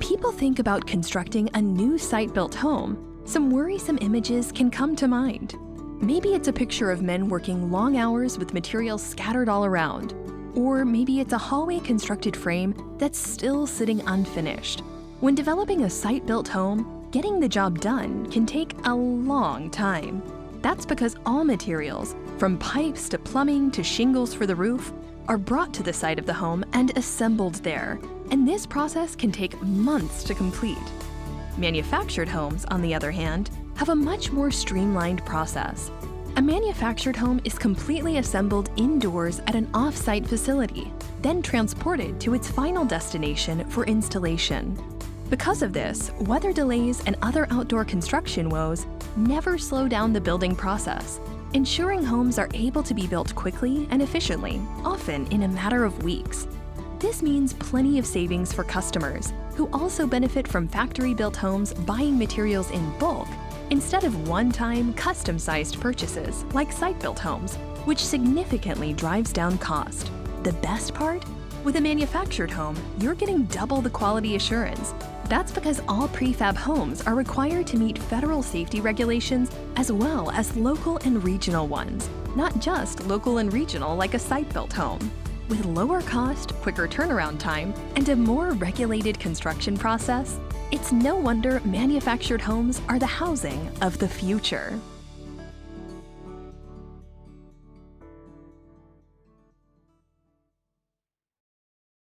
people think about constructing a new site-built home, some worrisome images can come to mind. Maybe it's a picture of men working long hours with materials scattered all around. Or maybe it's a hallway-constructed frame that's still sitting unfinished. When developing a site-built home, getting the job done can take a long time. That's because all materials, from pipes to plumbing to shingles for the roof, are brought to the site of the home and assembled there, and this process can take months to complete. Manufactured homes, on the other hand, have a much more streamlined process. A manufactured home is completely assembled indoors at an off-site facility, then transported to its final destination for installation. Because of this, weather delays and other outdoor construction woes never slow down the building process, ensuring homes are able to be built quickly and efficiently, often in a matter of weeks. This means plenty of savings for customers, who also benefit from factory-built homes buying materials in bulk instead of one-time, custom-sized purchases like site-built homes, which significantly drives down cost. The best part? With a manufactured home, you're getting double the quality assurance. That's because all prefab homes are required to meet federal safety regulations as well as local and regional ones, not just local and regional like a site-built home. With lower cost, quicker turnaround time, and a more regulated construction process, it's no wonder manufactured homes are the housing of the future.